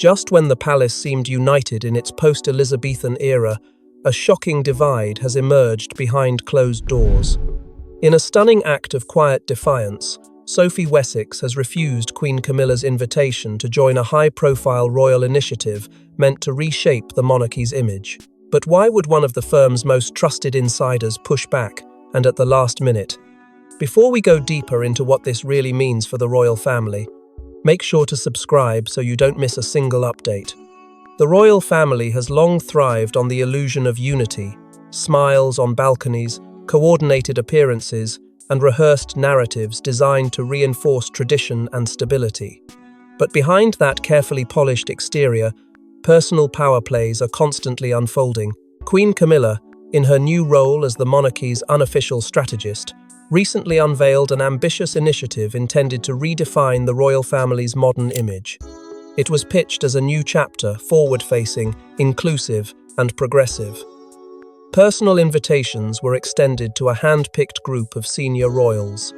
Just when the palace seemed united in its post-Elizabethan era, a shocking divide has emerged behind closed doors. In a stunning act of quiet defiance, Sophie Wessex has refused Queen Camilla's invitation to join a high-profile royal initiative meant to reshape the monarchy's image. But why would one of the firm's most trusted insiders push back, and at the last minute? Before we go deeper into what this really means for the royal family, make sure to subscribe so you don't miss a single update. The royal family has long thrived on the illusion of unity, smiles on balconies, coordinated appearances, and rehearsed narratives designed to reinforce tradition and stability. But behind that carefully polished exterior, personal power plays are constantly unfolding. Queen Camilla, in her new role as the monarchy's unofficial strategist, recently unveiled an ambitious initiative intended to redefine the royal family's modern image. It was pitched as a new chapter, forward-facing, inclusive, and progressive. Personal invitations were extended to a hand-picked group of senior royals: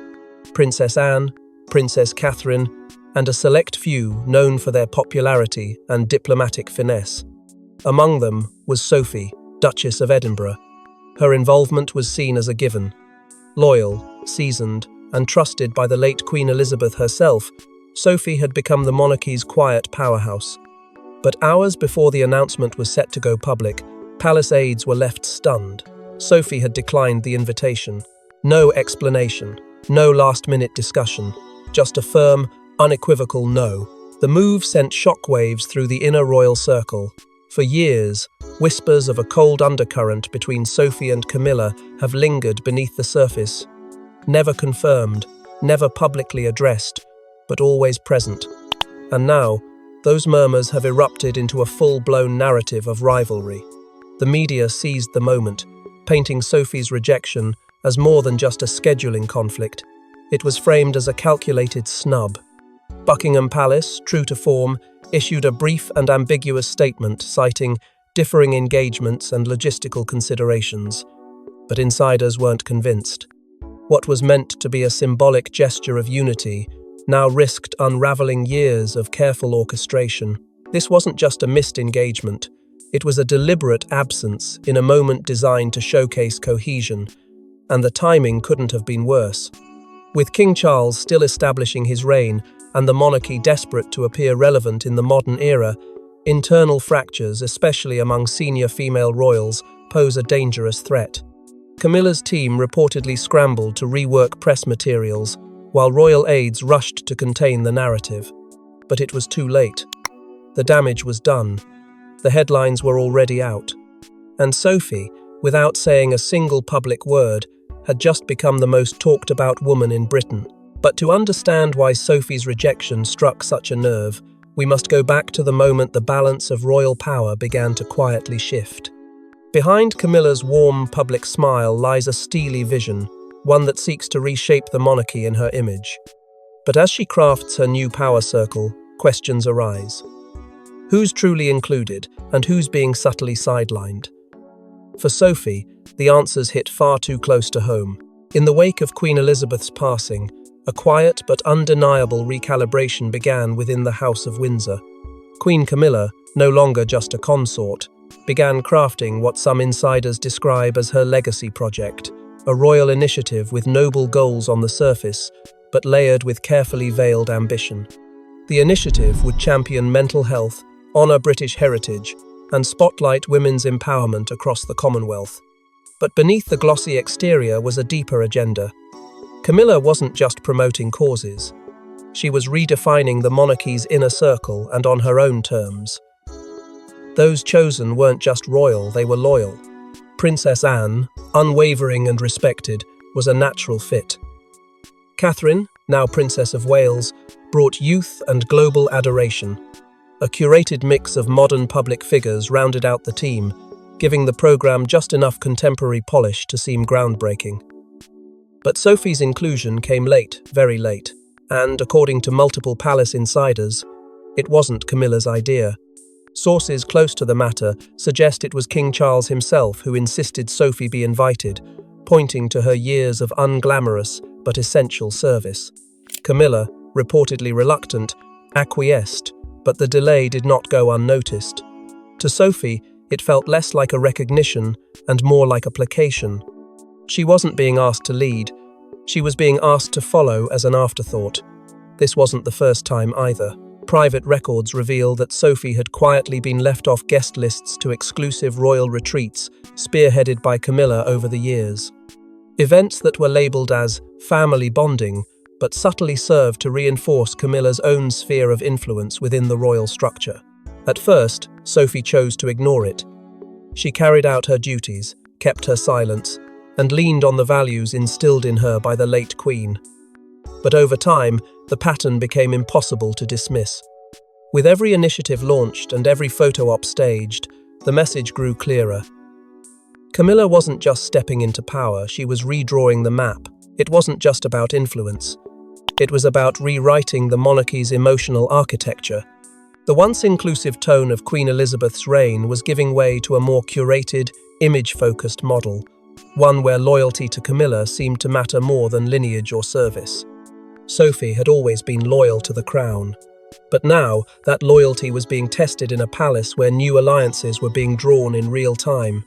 Princess Anne, Princess Catherine, and a select few known for their popularity and diplomatic finesse. Among them was Sophie, Duchess of Edinburgh. Her involvement was seen as a given. Loyal, seasoned, and trusted by the late Queen Elizabeth herself, Sophie had become the monarchy's quiet powerhouse. But hours before the announcement was set to go public, palace aides were left stunned. Sophie had declined the invitation. No explanation, no last-minute discussion, just a firm, unequivocal no. The move sent shockwaves through the inner royal circle. For years, whispers of a cold undercurrent between Sophie and Camilla have lingered beneath the surface, never confirmed, never publicly addressed, but always present. And now, those murmurs have erupted into a full-blown narrative of rivalry. The media seized the moment, painting Sophie's rejection as more than just a scheduling conflict. It was framed as a calculated snub. Buckingham Palace, true to form, issued a brief and ambiguous statement citing differing engagements and logistical considerations. But insiders weren't convinced. What was meant to be a symbolic gesture of unity now risked unraveling years of careful orchestration. This wasn't just a missed engagement. It was a deliberate absence in a moment designed to showcase cohesion, and the timing couldn't have been worse. With King Charles still establishing his reign and the monarchy desperate to appear relevant in the modern era, internal fractures, especially among senior female royals, pose a dangerous threat. Camilla's team reportedly scrambled to rework press materials, while royal aides rushed to contain the narrative. But it was too late. The damage was done. The headlines were already out. And Sophie, without saying a single public word, had just become the most talked-about woman in Britain. But to understand why Sophie's rejection struck such a nerve, we must go back to the moment the balance of royal power began to quietly shift. Behind Camilla's warm public smile lies a steely vision, one that seeks to reshape the monarchy in her image. But as she crafts her new power circle, questions arise. Who's truly included, and who's being subtly sidelined? For Sophie, the answers hit far too close to home. In the wake of Queen Elizabeth's passing, a quiet but undeniable recalibration began within the House of Windsor. Queen Camilla, no longer just a consort, began crafting what some insiders describe as her legacy project, a royal initiative with noble goals on the surface, but layered with carefully veiled ambition. The initiative would champion mental health, honour British heritage, and spotlight women's empowerment across the Commonwealth. But beneath the glossy exterior was a deeper agenda. Camilla wasn't just promoting causes. She was redefining the monarchy's inner circle and on her own terms. Those chosen weren't just royal, they were loyal. Princess Anne, unwavering and respected, was a natural fit. Catherine, now Princess of Wales, brought youth and global adoration. A curated mix of modern public figures rounded out the team, giving the programme just enough contemporary polish to seem groundbreaking. But Sophie's inclusion came late, very late, and, according to multiple palace insiders, it wasn't Camilla's idea. Sources close to the matter suggest it was King Charles himself who insisted Sophie be invited, pointing to her years of unglamorous but essential service. Camilla, reportedly reluctant, acquiesced, But the delay did not go unnoticed. To Sophie, it felt less like a recognition and more like a placation. She wasn't being asked to lead, she was being asked to follow as an afterthought. This wasn't the first time either. Private records reveal that Sophie had quietly been left off guest lists to exclusive royal retreats, spearheaded by Camilla over the years. Events that were labelled as family bonding, but subtly served to reinforce Camilla's own sphere of influence within the royal structure. At first, Sophie chose to ignore it. She carried out her duties, kept her silence, and leaned on the values instilled in her by the late Queen. But over time, the pattern became impossible to dismiss. With every initiative launched and every photo op staged, the message grew clearer. Camilla wasn't just stepping into power, she was redrawing the map. It wasn't just about influence. It was about rewriting the monarchy's emotional architecture. The once inclusive tone of Queen Elizabeth's reign was giving way to a more curated, image-focused model, one where loyalty to Camilla seemed to matter more than lineage or service. Sophie had always been loyal to the crown, but now that loyalty was being tested in a palace where new alliances were being drawn in real time.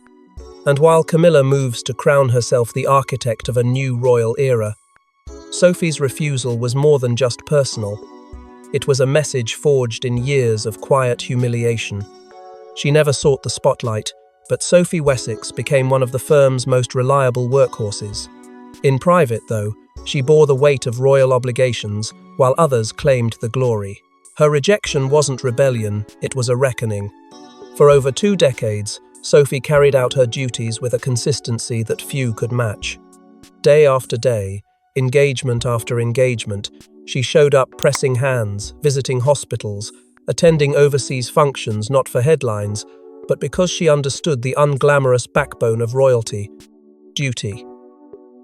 And while Camilla moves to crown herself the architect of a new royal era, Sophie's refusal was more than just personal. It was a message forged in years of quiet humiliation. She never sought the spotlight, but Sophie Wessex became one of the firm's most reliable workhorses. In private, though, she bore the weight of royal obligations, while others claimed the glory. Her rejection wasn't rebellion, it was a reckoning. For over 2 decades, Sophie carried out her duties with a consistency that few could match. Day after day, engagement after engagement, she showed up pressing hands, visiting hospitals, attending overseas functions not for headlines, but because she understood the unglamorous backbone of royalty: duty.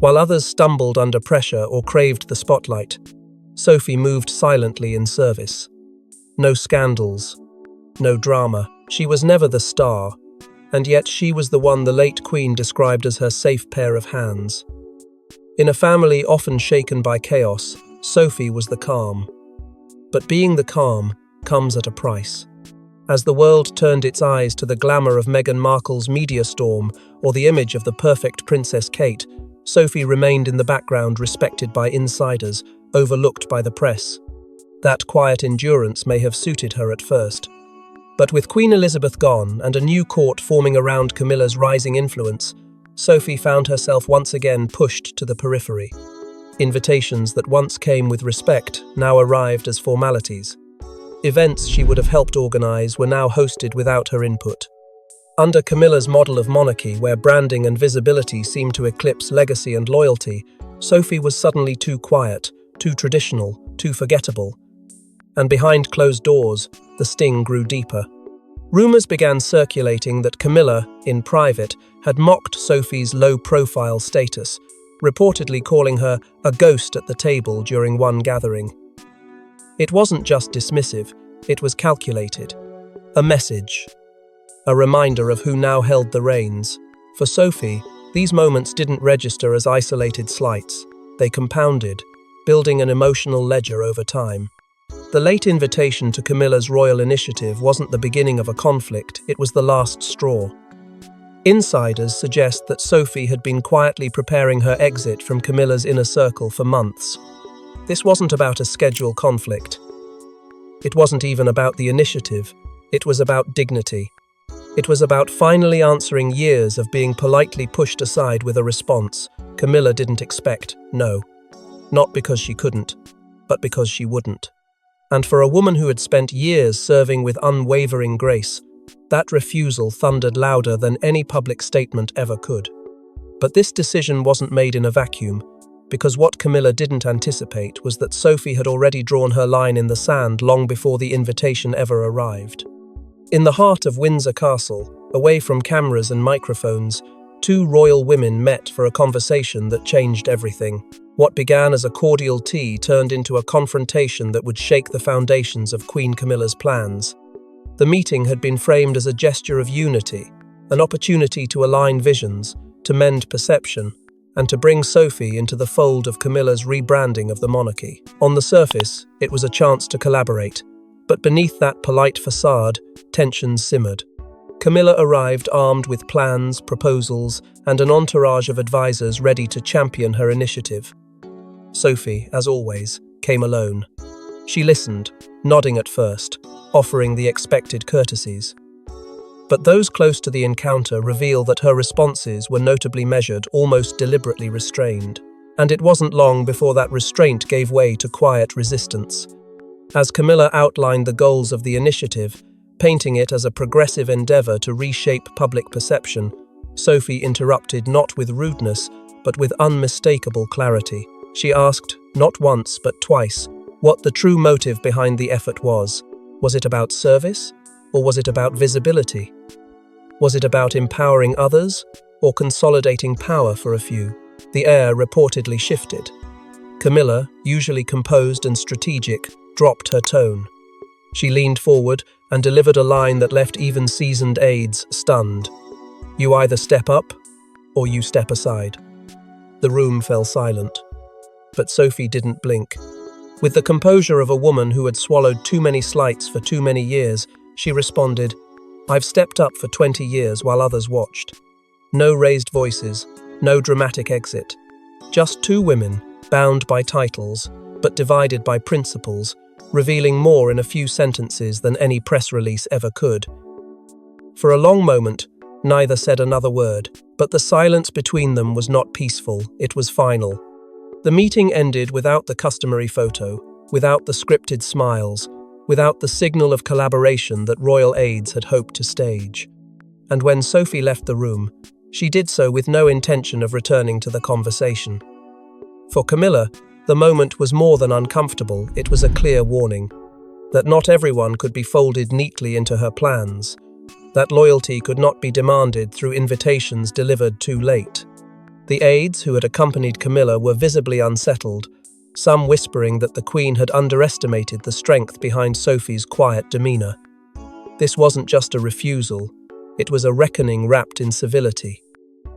While others stumbled under pressure or craved the spotlight, Sophie moved silently in service. No scandals, no drama. She was never the star, and yet she was the one the late Queen described as her safe pair of hands. In a family often shaken by chaos, Sophie was the calm. But being the calm comes at a price. As the world turned its eyes to the glamour of Meghan Markle's media storm or the image of the perfect Princess Kate, Sophie remained in the background, respected by insiders, overlooked by the press. That quiet endurance may have suited her at first. But with Queen Elizabeth gone and a new court forming around Camilla's rising influence, Sophie found herself once again pushed to the periphery. Invitations that once came with respect now arrived as formalities. Events she would have helped organize were now hosted without her input. Under Camilla's model of monarchy, where branding and visibility seemed to eclipse legacy and loyalty, Sophie was suddenly too quiet, too traditional, too forgettable. And behind closed doors, the sting grew deeper. Rumors began circulating that Camilla, in private, had mocked Sophie's low-profile status, reportedly calling her a ghost at the table during one gathering. It wasn't just dismissive, it was calculated. A message. A reminder of who now held the reins. For Sophie, these moments didn't register as isolated slights. They compounded, building an emotional ledger over time. The late invitation to Camilla's royal initiative wasn't the beginning of a conflict, it was the last straw. Insiders suggest that Sophie had been quietly preparing her exit from Camilla's inner circle for months. This wasn't about a scheduled conflict. It wasn't even about the initiative. It was about dignity. It was about finally answering years of being politely pushed aside with a response Camilla didn't expect, no. Not because she couldn't, but because she wouldn't. And for a woman who had spent years serving with unwavering grace, that refusal thundered louder than any public statement ever could. But this decision wasn't made in a vacuum, because what Camilla didn't anticipate was that Sophie had already drawn her line in the sand long before the invitation ever arrived. In the heart of Windsor Castle, away from cameras and microphones, 2 royal women met for a conversation that changed everything. What began as a cordial tea turned into a confrontation that would shake the foundations of Queen Camilla's plans. The meeting had been framed as a gesture of unity, an opportunity to align visions, to mend perception, and to bring Sophie into the fold of Camilla's rebranding of the monarchy. On the surface, it was a chance to collaborate, But beneath that polite facade, tensions simmered. Camilla arrived armed with plans, proposals, and an entourage of advisors ready to champion her initiative. Sophie, as always, came alone. She listened, nodding at first, offering the expected courtesies. But those close to the encounter reveal that her responses were notably measured, almost deliberately restrained. And it wasn't long before that restraint gave way to quiet resistance. As Camilla outlined the goals of the initiative, painting it as a progressive endeavor to reshape public perception, Sophie interrupted not with rudeness, but with unmistakable clarity. She asked, not once but twice, what the true motive behind the effort was. Was it about service, or was it about visibility? Was it about empowering others, or consolidating power for a few? The air reportedly shifted. Camilla, usually composed and strategic, dropped her tone. She leaned forward and delivered a line that left even seasoned aides stunned. You either step up, or you step aside. The room fell silent. But Sophie didn't blink. With the composure of a woman who had swallowed too many slights for too many years, she responded, I've stepped up for 20 years while others watched. No raised voices, no dramatic exit. Just two women, bound by titles, but divided by principles, revealing more in a few sentences than any press release ever could. For a long moment, neither said another word, but the silence between them was not peaceful, it was final. The meeting ended without the customary photo, without the scripted smiles, without the signal of collaboration that royal aides had hoped to stage. And when Sophie left the room, she did so with no intention of returning to the conversation. For Camilla, the moment was more than uncomfortable, it was a clear warning. That not everyone could be folded neatly into her plans. That loyalty could not be demanded through invitations delivered too late. The aides who had accompanied Camilla were visibly unsettled, some whispering that the Queen had underestimated the strength behind Sophie's quiet demeanour. This wasn't just a refusal, it was a reckoning wrapped in civility.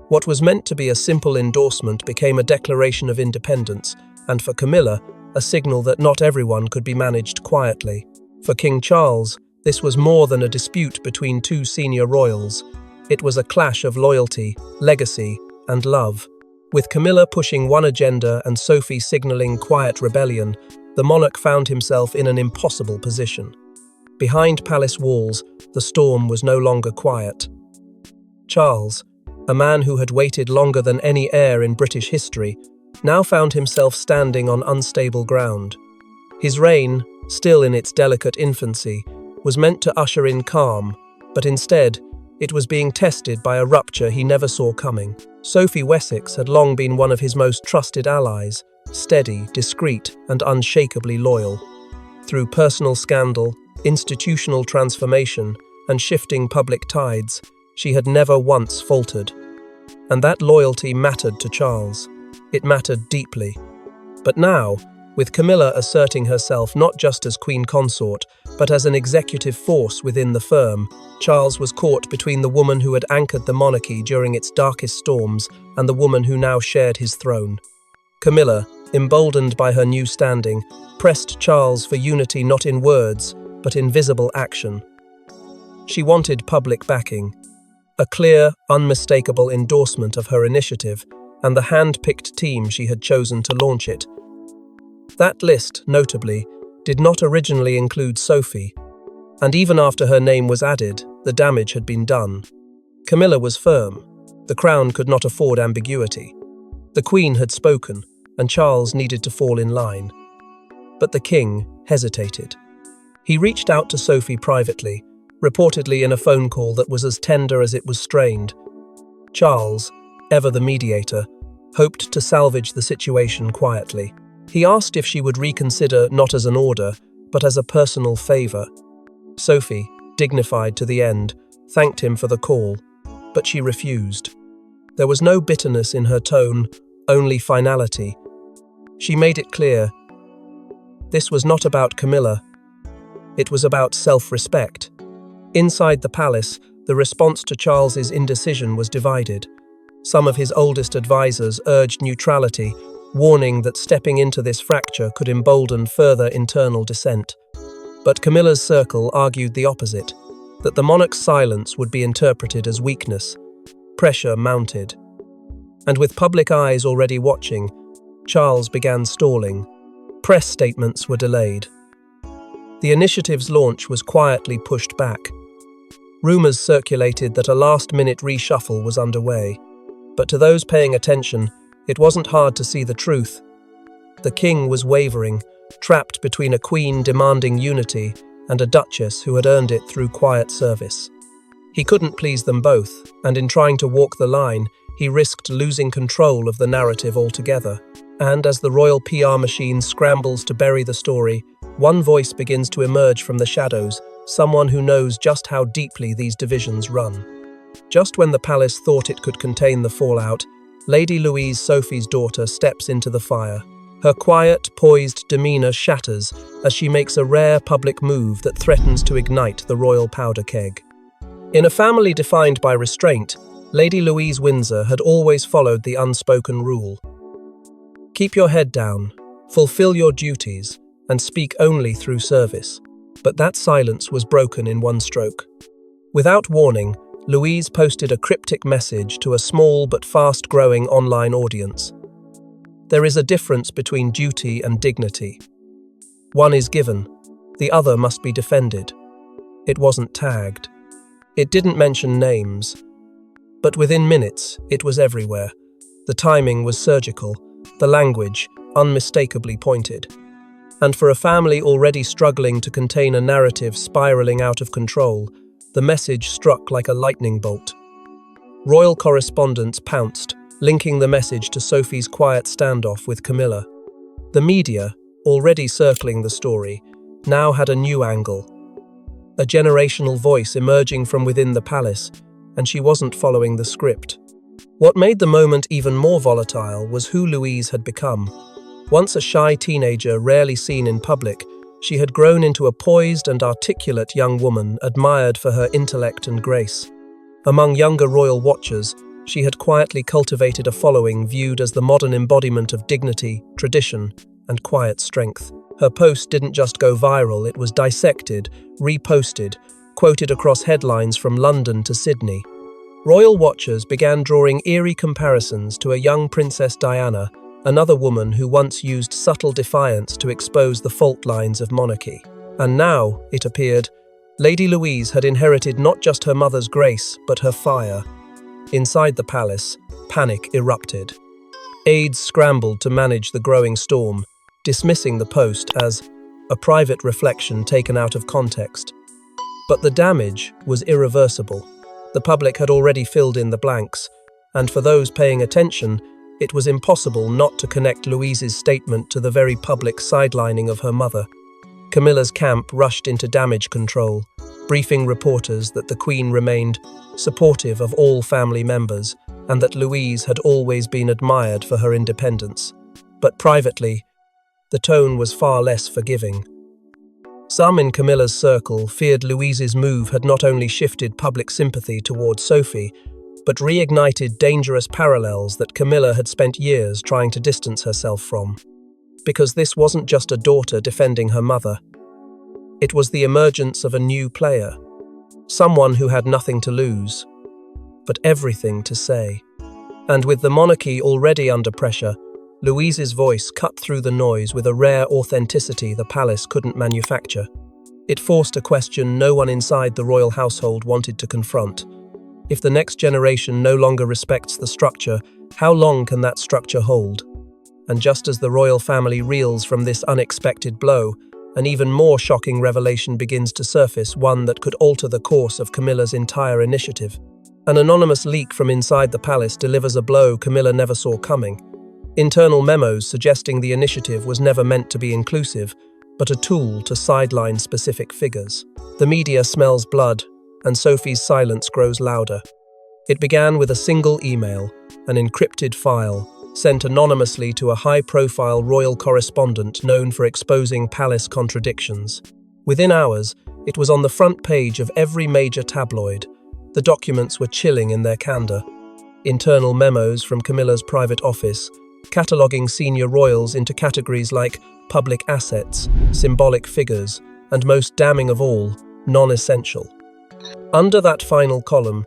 What was meant to be a simple endorsement became a declaration of independence, and for Camilla, a signal that not everyone could be managed quietly. For King Charles, this was more than a dispute between two senior royals. It was a clash of loyalty, legacy, and love. With Camilla pushing one agenda and Sophie signalling quiet rebellion, the monarch found himself in an impossible position. Behind palace walls, the storm was no longer quiet. Charles, a man who had waited longer than any heir in British history, now found himself standing on unstable ground. His reign, still in its delicate infancy, was meant to usher in calm, but instead, it was being tested by a rupture he never saw coming. Sophie Wessex had long been one of his most trusted allies, steady, discreet, and unshakably loyal. Through personal scandal, institutional transformation, and shifting public tides, she had never once faltered. And that loyalty mattered to Charles. It mattered deeply. But now, with Camilla asserting herself not just as queen consort, but as an executive force within the firm, Charles was caught between the woman who had anchored the monarchy during its darkest storms and the woman who now shared his throne. Camilla, emboldened by her new standing, pressed Charles for unity not in words, but in visible action. She wanted public backing, a clear, unmistakable endorsement of her initiative and the hand-picked team she had chosen to launch it. That list, notably, did not originally include Sophie, and even after her name was added, the damage had been done. Camilla was firm. The crown could not afford ambiguity. The Queen had spoken, and Charles needed to fall in line. But the King hesitated. He reached out to Sophie privately, reportedly in a phone call that was as tender as it was strained. Charles, ever the mediator, hoped to salvage the situation quietly. He asked if she would reconsider not as an order, but as a personal favour. Sophie, dignified to the end, thanked him for the call, but she refused. There was no bitterness in her tone, only finality. She made it clear. This was not about Camilla. It was about self-respect. Inside the palace, the response to Charles's indecision was divided. Some of his oldest advisors urged neutrality, warning that stepping into this fracture could embolden further internal dissent. But Camilla's circle argued the opposite, that the monarch's silence would be interpreted as weakness. Pressure mounted. And with public eyes already watching, Charles began stalling. Press statements were delayed. The initiative's launch was quietly pushed back. Rumours circulated that a last-minute reshuffle was underway, but to those paying attention, it wasn't hard to see the truth. The king was wavering, trapped between a queen demanding unity and a duchess who had earned it through quiet service. He couldn't please them both, and in trying to walk the line, he risked losing control of the narrative altogether. And as the royal PR machine scrambles to bury the story, one voice begins to emerge from the shadows, someone who knows just how deeply these divisions run. Just when the palace thought it could contain the fallout, Lady Louise, Sophie's daughter, steps into the fire. Her quiet, poised demeanour shatters as she makes a rare public move that threatens to ignite the royal powder keg. In a family defined by restraint, Lady Louise Windsor had always followed the unspoken rule. Keep your head down, fulfill your duties, and speak only through service. But that silence was broken in one stroke. Without warning, Louise posted a cryptic message to a small but fast-growing online audience. There is a difference between duty and dignity. One is given, the other must be defended. It wasn't tagged. It didn't mention names. But within minutes, it was everywhere. The timing was surgical, the language unmistakably pointed. And for a family already struggling to contain a narrative spiraling out of control, the message struck like a lightning bolt. Royal correspondents pounced, linking the message to Sophie's quiet standoff with Camilla. The media, already circling the story, now had a new angle. A generational voice emerging from within the palace, and she wasn't following the script. What made the moment even more volatile was who Louise had become. Once a shy teenager rarely seen in public, she had grown into a poised and articulate young woman admired for her intellect and grace. Among younger royal watchers, she had quietly cultivated a following viewed as the modern embodiment of dignity, tradition, and quiet strength. Her post didn't just go viral, it was dissected, reposted, quoted across headlines from London to Sydney. Royal watchers began drawing eerie comparisons to a young Princess Diana, another woman who once used subtle defiance to expose the fault lines of monarchy. And now, it appeared, Lady Louise had inherited not just her mother's grace, but her fire. Inside the palace, panic erupted. Aides scrambled to manage the growing storm, dismissing the post as a private reflection taken out of context. But the damage was irreversible. The public had already filled in the blanks, and for those paying attention, it was impossible not to connect Louise's statement to the very public sidelining of her mother. Camilla's camp rushed into damage control, briefing reporters that the Queen remained supportive of all family members and that Louise had always been admired for her independence. But privately, the tone was far less forgiving. Some in Camilla's circle feared Louise's move had not only shifted public sympathy towards Sophie, but reignited dangerous parallels that Camilla had spent years trying to distance herself from. Because this wasn't just a daughter defending her mother. It was the emergence of a new player, someone who had nothing to lose, but everything to say. And with the monarchy already under pressure, Louise's voice cut through the noise with a rare authenticity the palace couldn't manufacture. It forced a question no one inside the royal household wanted to confront. If the next generation no longer respects the structure, how long can that structure hold? And just as the royal family reels from this unexpected blow, an even more shocking revelation begins to surface, one that could alter the course of Camilla's entire initiative. An anonymous leak from inside the palace delivers a blow Camilla never saw coming. Internal memos suggesting the initiative was never meant to be inclusive, but a tool to sideline specific figures. The media smells blood, and Sophie's silence grows louder. It began with a single email, an encrypted file, sent anonymously to a high-profile royal correspondent known for exposing palace contradictions. Within hours, it was on the front page of every major tabloid. The documents were chilling in their candor. Internal memos from Camilla's private office, cataloguing senior royals into categories like public assets, symbolic figures, and most damning of all, non-essential. Under that final column,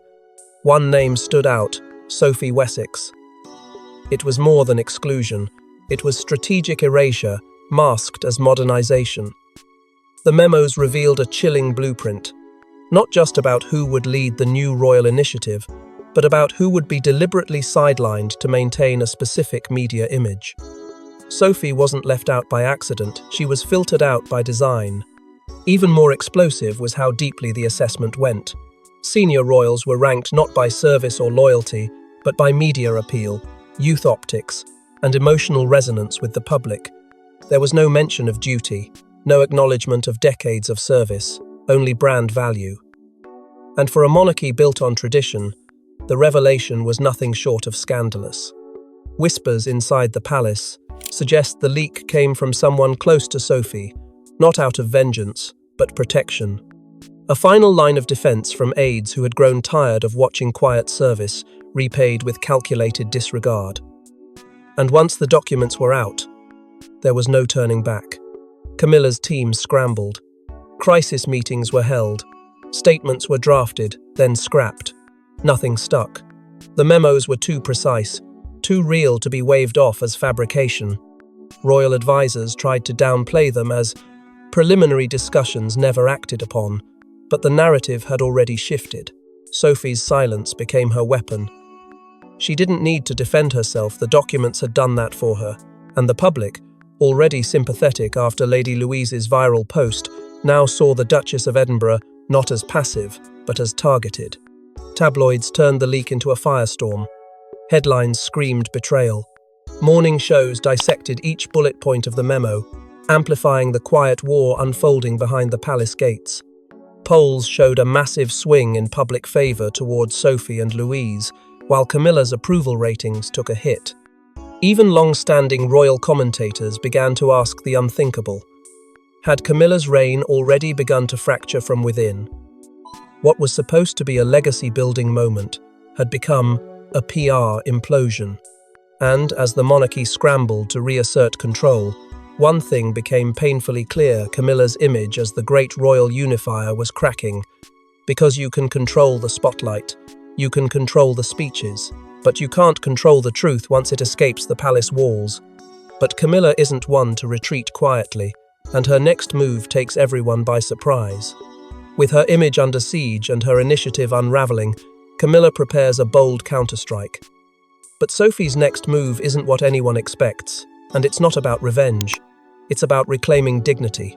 one name stood out: Sophie Wessex. It was more than exclusion. It was strategic erasure, masked as modernization. The memos revealed a chilling blueprint, not just about who would lead the new royal initiative, but about who would be deliberately sidelined to maintain a specific media image. Sophie wasn't left out by accident, she was filtered out by design. Even more explosive was how deeply the assessment went. Senior royals were ranked not by service or loyalty, but by media appeal, youth optics, and emotional resonance with the public. There was no mention of duty, no acknowledgement of decades of service, only brand value. And for a monarchy built on tradition, the revelation was nothing short of scandalous. Whispers inside the palace suggest the leak came from someone close to Sophie, not out of vengeance, but protection. A final line of defense from aides who had grown tired of watching quiet service, repaid with calculated disregard. And once the documents were out, there was no turning back. Camilla's team scrambled. Crisis meetings were held. Statements were drafted, then scrapped. Nothing stuck. The memos were too precise, too real to be waved off as fabrication. Royal advisors tried to downplay them as preliminary discussions never acted upon, but the narrative had already shifted. Sophie's silence became her weapon. She didn't need to defend herself, the documents had done that for her, and the public, already sympathetic after Lady Louise's viral post, now saw the Duchess of Edinburgh not as passive, but as targeted. Tabloids turned the leak into a firestorm. Headlines screamed betrayal. Morning shows dissected each bullet point of the memo, amplifying the quiet war unfolding behind the palace gates. Polls showed a massive swing in public favour towards Sophie and Louise, while Camilla's approval ratings took a hit. Even long-standing royal commentators began to ask the unthinkable. Had Camilla's reign already begun to fracture from within? What was supposed to be a legacy-building moment had become a PR implosion. And as the monarchy scrambled to reassert control, one thing became painfully clear: Camilla's image as the great royal unifier was cracking. Because you can control the spotlight, you can control the speeches, but you can't control the truth once it escapes the palace walls. But Camilla isn't one to retreat quietly, and her next move takes everyone by surprise. With her image under siege and her initiative unraveling, Camilla prepares a bold counterstrike. But Sophie's next move isn't what anyone expects, and it's not about revenge. It's about reclaiming dignity.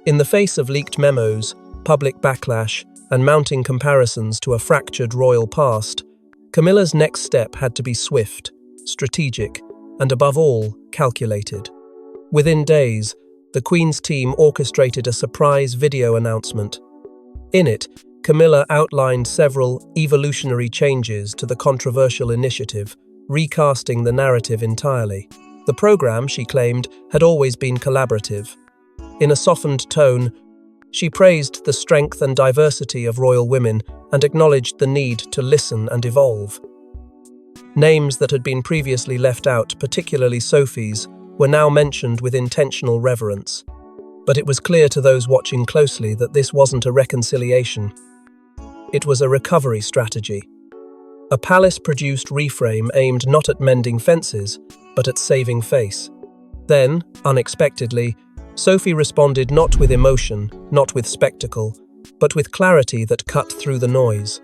In the face of leaked memos, public backlash, and mounting comparisons to a fractured royal past, Camilla's next step had to be swift, strategic, and above all, calculated. Within days, the Queen's team orchestrated a surprise video announcement. In it, Camilla outlined several evolutionary changes to the controversial initiative, recasting the narrative entirely. The program, she claimed, had always been collaborative. In a softened tone, she praised the strength and diversity of royal women and acknowledged the need to listen and evolve. Names that had been previously left out, particularly Sophie's, were now mentioned with intentional reverence. But it was clear to those watching closely that this wasn't a reconciliation. It was a recovery strategy. A palace-produced reframe aimed not at mending fences, but at saving face. Then, unexpectedly, Sophie responded not with emotion, not with spectacle, but with clarity that cut through the noise.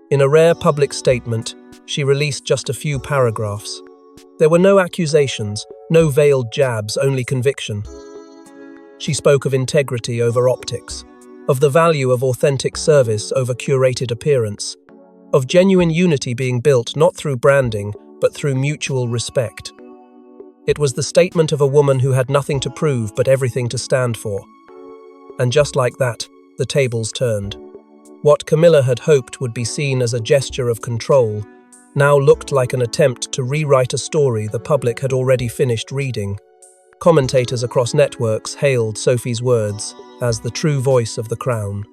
In a rare public statement, she released just a few paragraphs. There were no accusations, no veiled jabs, only conviction. She spoke of integrity over optics, of the value of authentic service over curated appearance, of genuine unity being built not through branding, but through mutual respect. It was the statement of a woman who had nothing to prove but everything to stand for. And just like that, the tables turned. What Camilla had hoped would be seen as a gesture of control now looked like an attempt to rewrite a story the public had already finished reading. Commentators across networks hailed Sophie's words as the true voice of the crown.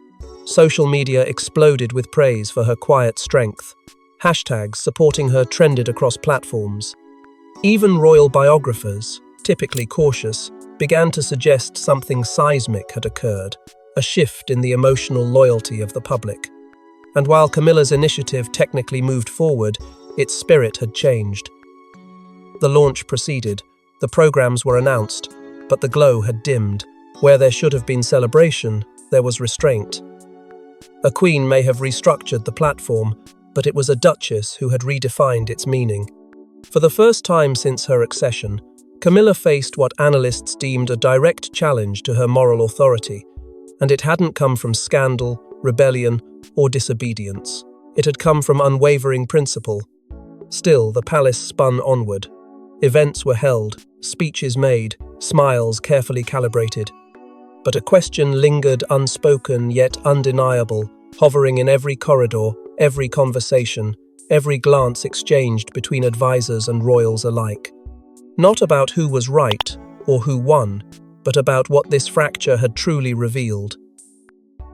Social media exploded with praise for her quiet strength. Hashtags supporting her trended across platforms. Even royal biographers, typically cautious, began to suggest something seismic had occurred, a shift in the emotional loyalty of the public. And while Camilla's initiative technically moved forward, its spirit had changed. The launch proceeded, the programs were announced, but the glow had dimmed. Where there should have been celebration, there was restraint. A queen may have restructured the platform, but it was a duchess who had redefined its meaning. For the first time since her accession, Camilla faced what analysts deemed a direct challenge to her moral authority, and it hadn't come from scandal, rebellion, or disobedience. It had come from unwavering principle. Still, the palace spun onward. Events were held, speeches made, smiles carefully calibrated. But a question lingered unspoken yet undeniable, hovering in every corridor, every conversation, every glance exchanged between advisors and royals alike. Not about who was right or who won, but about what this fracture had truly revealed.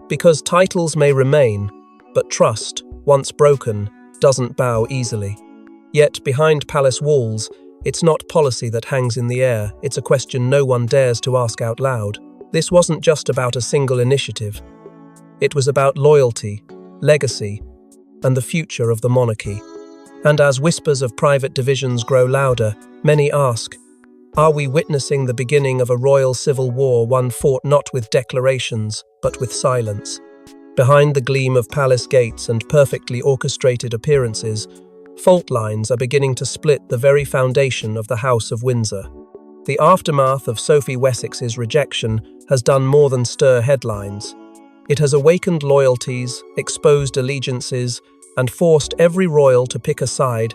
Because titles may remain, but trust, once broken, doesn't bow easily. Yet behind palace walls, it's not policy that hangs in the air, it's a question no one dares to ask out loud. This wasn't just about a single initiative. It was about loyalty, legacy, and the future of the monarchy. And as whispers of private divisions grow louder, many ask, are we witnessing the beginning of a royal civil war, one fought not with declarations, but with silence? Behind the gleam of palace gates and perfectly orchestrated appearances, fault lines are beginning to split the very foundation of the House of Windsor. The aftermath of Sophie Wessex's rejection has done more than stir headlines. It has awakened loyalties, exposed allegiances, and forced every royal to pick a side,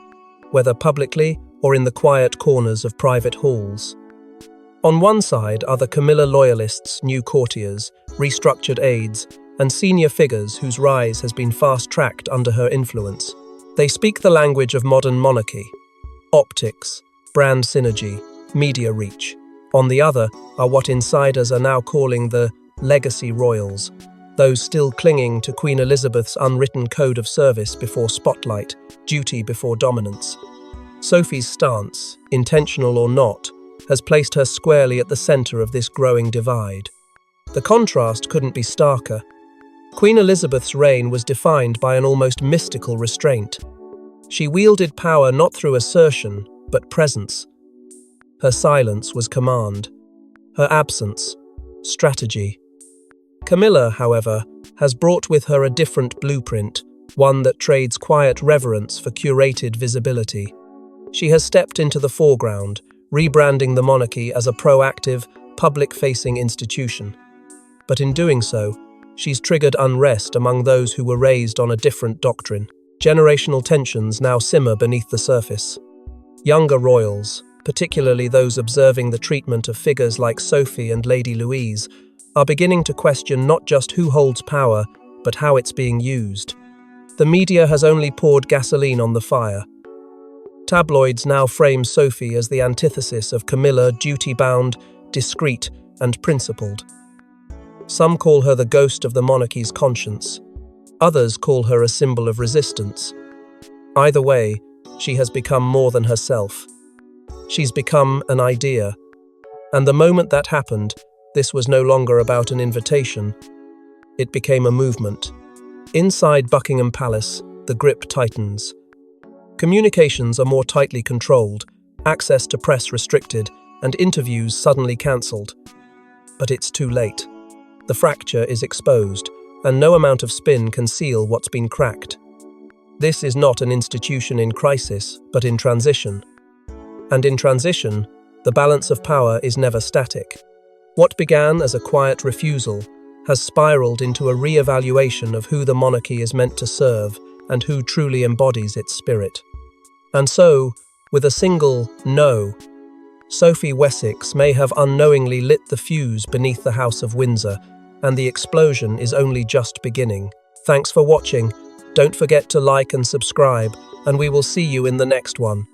whether publicly or in the quiet corners of private halls. On one side are the Camilla loyalists, new courtiers, restructured aides, and senior figures whose rise has been fast-tracked under her influence. They speak the language of modern monarchy: optics, brand synergy, media reach. On the other are what insiders are now calling the legacy royals, those still clinging to Queen Elizabeth's unwritten code of service before spotlight, duty before dominance. Sophie's stance, intentional or not, has placed her squarely at the center of this growing divide. The contrast couldn't be starker. Queen Elizabeth's reign was defined by an almost mystical restraint. She wielded power not through assertion, but presence. Her silence was command. Her absence, strategy. Camilla, however, has brought with her a different blueprint, one that trades quiet reverence for curated visibility. She has stepped into the foreground, rebranding the monarchy as a proactive, public-facing institution. But in doing so, she's triggered unrest among those who were raised on a different doctrine. Generational tensions now simmer beneath the surface. Younger royals, particularly those observing the treatment of figures like Sophie and Lady Louise, are beginning to question not just who holds power, but how it's being used. The media has only poured gasoline on the fire. Tabloids now frame Sophie as the antithesis of Camilla, duty-bound, discreet, and principled. Some call her the ghost of the monarchy's conscience. Others call her a symbol of resistance. Either way, she has become more than herself. She's become an idea. And the moment that happened, this was no longer about an invitation. It became a movement. Inside Buckingham Palace, the grip tightens. Communications are more tightly controlled, access to press restricted, and interviews suddenly cancelled. But it's too late. The fracture is exposed, and no amount of spin can seal what's been cracked. This is not an institution in crisis, but in transition. And in transition, the balance of power is never static. What began as a quiet refusal has spiraled into a re-evaluation of who the monarchy is meant to serve and who truly embodies its spirit. And so, with a single no, Sophie Wessex may have unknowingly lit the fuse beneath the House of Windsor, and the explosion is only just beginning. Thanks for watching. Don't forget to like and subscribe, and we will see you in the next one.